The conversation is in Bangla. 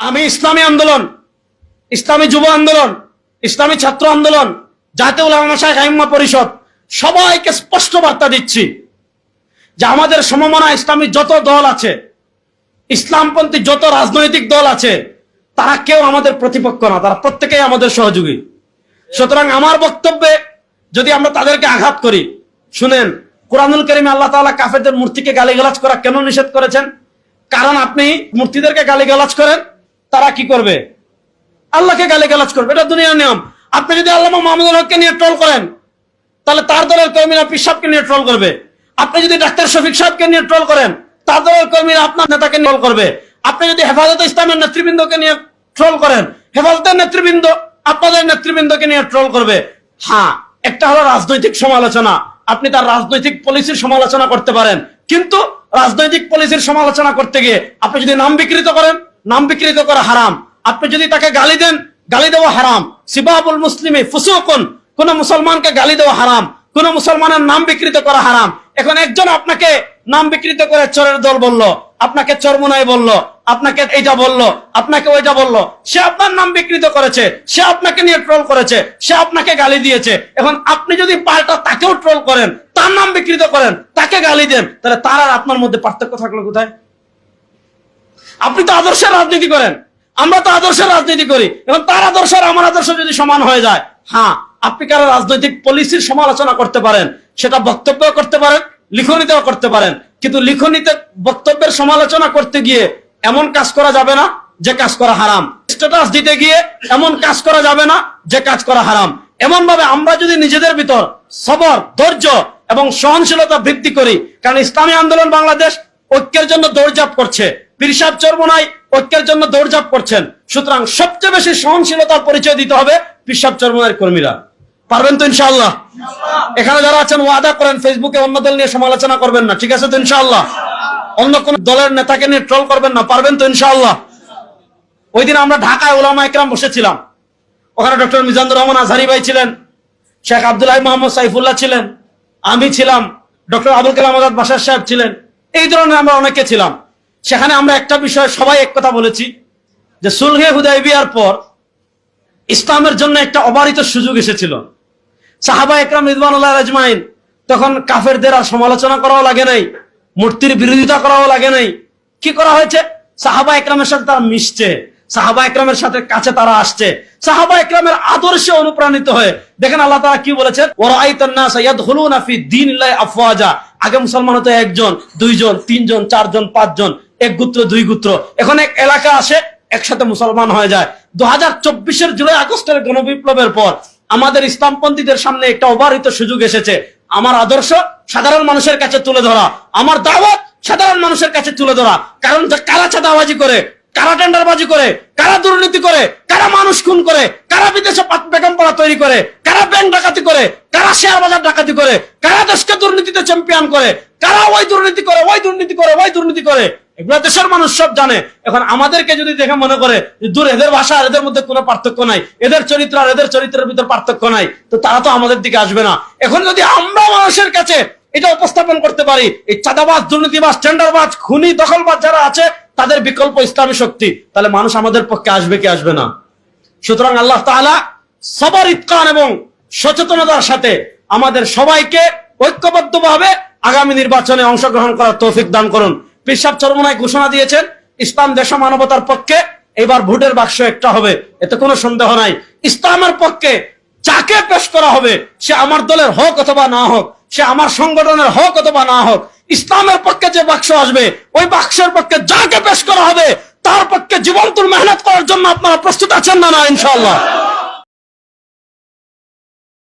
আমি ইসলামী আন্দোলন, ইসলামী যুব আন্দোলন, ইসলামী ছাত্র আন্দোলন, জাতীয় উলামা মাশায়েখ আইম্মা পরিষদ সবাইকে স্পষ্ট বার্তা দিচ্ছি যে আমাদের সমমনা ইসলামী যত দল আছে, ইসলামপন্থী যত রাজনৈতিক দল আছে, তারা কেউ আমাদের প্রতিপক্ষ না, তারা প্রত্যেকেই আমাদের সহযোগী। সুতরাং আমার বক্তব্যে যদি আমরা তাদেরকে আঘাত করি, শুনেন, কুরআনুল কারীমে আল্লাহ তাআলা কাফেরদের মূর্তিকে গালিগালাজ করা কেন নিষেধ করেছেন? কারণ আপনি মূর্তিদেরকে গালিগালাজ করেন, তারা কি করবে? আল্লাহকে গালিগালাজ করবে, এটা দুনিয়ার নিয়ম। আপনি যদি আল্লামা মাহমুদুল হককে নিয়ে ট্রল করেন, তাহলে তার দলের কর্মীরা পীর সাহেবকে নিয়ে ট্রল করবে। আপনি যদি ডাক্তার শফিক সাহেবকে নিয়ে ট্রল করেন, তার দলের কর্মীরা আপনার নেতাকে ট্রল করবে। আপনি যদি হেফাজতে ইসলামের নেতৃবৃন্দকে নিয়ে ট্রল করেন, হেফাজতের নেতৃবৃন্দ আপনাদের নেতৃবৃন্দকে নিয়ে ট্রল করবে। হ্যাঁ, একটা হলো রাজনৈতিক সমালোচনা, আপনি তার রাজনৈতিক পলিসির সমালোচনা করতে পারেন, কিন্তু রাজনৈতিক পলিসির সমালোচনা করতে গিয়ে আপনি যদি নাম বিকৃত করেন, নাম বিকৃত করা হারাম। আপনি যদি তাকে গালি দেন, গালি দেওয়া হারাম। সিবাবুল মুসলিমি ফুসুকুন, কোন মুসলমানকে গালি দেওয়া হারাম, কোন মুসলমানের নাম বিকৃত করা হারাম। এখন একজন আপনাকে নাম বিকৃত করে চোরের দল বলল, আপনাকে চরমুনাই বলল, আপনাকে এইটা বলল, আপনাকে ওইটা বলল, সে আপনার নাম বিকৃত করেছে, সে আপনাকে নিয়ে ট্রল করেছে, সে আপনাকে গালি দিয়েছে। এখন আপনি যদি পাল্টা তাকেও ট্রল করেন, তার নাম বিকৃত করেন, তাকে গালি দেন, তাহলে তার আর আপনার মধ্যে পার্থক্য থাকলো কোথায়? আপনি তো আদর্শের রাজনীতি করেন, আমরা তো আদর্শের রাজনীতি করি। এবং তার আদর্শ আর আমার আদর্শ যদি সমান হয়ে যায়, হ্যাঁ, আপনি কারো রাজনৈতিক পলিসির সমালোচনা করতে পারেন, সেটা বক্তব্য করতে পারেন, লিখনীতেও করতে পারেন, কিন্তু লিখনীতে বক্তব্যের সমালোচনা করতে গিয়ে এমন কাজ করা যাবে না যে কাজ করা হারাম। স্ট্যাটাস দিতে গিয়ে এমন কাজ করা যাবে না যে কাজ করা হারাম। এমন ভাবে আমরা যদি নিজেদের ভিতর সবর, ধৈর্য এবং সহনশীলতা বৃদ্ধি করি, কারণ ইসলামী আন্দোলন বাংলাদেশ ঐক্যের জন্য দৌড়ঝাঁপ করছে, পীর সাহেব চরমোনাই ঐক্যের জন্য দৌড়ঝাঁপ করছেন। সুতরাং সবচেয়ে বেশি সহনশীলতার পরিচয় দিতে হবে পীর সাহেব চরমোনাইয়ের কর্মীরা। পারবেন তো ইনশাআল্লাহ? এখানে যারা আছেন ওয়াদা করেন ফেসবুকে অন্য দল নিয়ে সমালোচনা করবেন না, ঠিক আছে তো ইনশাআল্লাহ? অন্য কোন দলের নেতাকে নিয়ে ট্রল করবেন না, পারবেন তো ইনশাআল্লাহ? ওই দিন আমরা ঢাকায় উলামা ইকরাম বসেছিলাম, ওখানে ডক্টর মিজানুর রহমান আজহারি ভাই ছিলেন, শেখ আব্দুল্লাহ মোহাম্মদ সাইফুল্লাহ ছিলেন, আমি ছিলাম, ডক্টর আবুল কালাম আজাদ বাশার সাহেব ছিলেন, এই ধরনের আমরা অনেকে ছিলাম। সেখানে আমরা একটা বিষয়ে সবাই এক কথা বলেছি যে সুলহে হুদায়বিয়ার পর ইসলামের জন্য একটা অবারিত সুযোগ এসেছিল। সাহাবা একরাম রিদওয়ানুল্লাহ আজমাইন, তখন কাফেরদের আর সমালোচনা করাও লাগে নাই, মূর্তির বিরোধিতা করাও লাগে নাই। কি করা হয়েছে? সাহাবা একরামের সাথে তারা মিশছে, সাহাবা একরামের সাথে কাছে তারা আসছে, সাহাবা একরামের আদর্শে অনুপ্রাণিত হয়ে। দেখেন আল্লাহ তাআলা কি বলেছেন, ওয়ারাআইতান নাস ইয়াদখুলুনা ফি দীনিল্লাহি আফওয়াজা। আগে মুসলমান হতো একজন, দুইজন, তিনজন, চারজন, পাঁচজন, এক গোত্র, দুই গোত্র। এখন এক এলাকা আসে, একসাথে মুসলমান হয়ে যায়। 2024-এর জুলাই আগস্টের গণবিপ্লবের পর আমাদের ইসলামপন্থীদের সামনে একটা অবারিত সুযোগ এসেছে। আমার আদর্শ সাধারণ মানুষের কাছে তুলে ধরা, আমার দাওয়াত সাধারণ মানুষের কাছে তুলে ধরা। কারণ কারা চাঁদাবাজি করে, কারা টেন্ডারবাজি করে, কারা দুর্নীতি করে, কারা মানুষ খুন করে, কারা বিদেশে বেগম পাড়া তৈরি করে, কারা ব্যাংক ডাকাতি করে, কারা শেয়ার বাজার ডাকাতি করে, কারা দেশকে দুর্নীতিতে চ্যাম্পিয়ন করে, কারা ওই দুর্নীতি করে, ওই দুর্নীতি করে, ওই দুর্নীতি করে, এগুলো দেশের মানুষ সব জানে। এখন আমাদেরকে যদি দেখে মনে করে দূর, এদের ভাষা আর এদের মধ্যে কোনো পার্থক্য নাই, এদের চরিত্র আর এদের চরিত্রের ভিতর পার্থক্য নাই, তো তারা তো আমাদের দিকে আসবে না। এখন যদি আমরা মানুষের কাছে এটা উপস্থাপন করতে পারি, এই চাঁদাবাজ, দুর্নীতিবাজ, টেন্ডারবাজ, খুনি, দখলবাজ যারা আছে তাদের বিকল্প ইসলামী শক্তি, তাহলে মানুষ আমাদের পক্ষে আসবে কি আসবে না? সুতরাং আল্লাহ তাআলা সবর, ইতকান এবং সচেতনতার সাথে আমাদের সবাইকে ঐক্যবদ্ধভাবে আগামী নির্বাচনে অংশগ্রহণ করার তৌফিক দান করুন। পীর সাহেব চরমোনাই ঘোষণা দিয়েছেন, ইসলাম দেশ মানবতার পক্ষে, এবার ভোটের বাক্স একটা হবে, এতে কোনো সন্দেহ নাই। ইসলামের পক্ষে যাকে পেশ করা হবে, সে আমার দলের হোক অথবা না হোক, সে আমার সংগঠনের হোক অথবা না হোক, ইসলামের পক্ষে যে বাক্স আসবে, ওই বাক্সের পক্ষে যাকে পেশ করা হবে তার পক্ষে জীবনতুল মেহনত করার জন্য আপনারা প্রস্তুত আছেন না? না ইনশাআল্লাহ?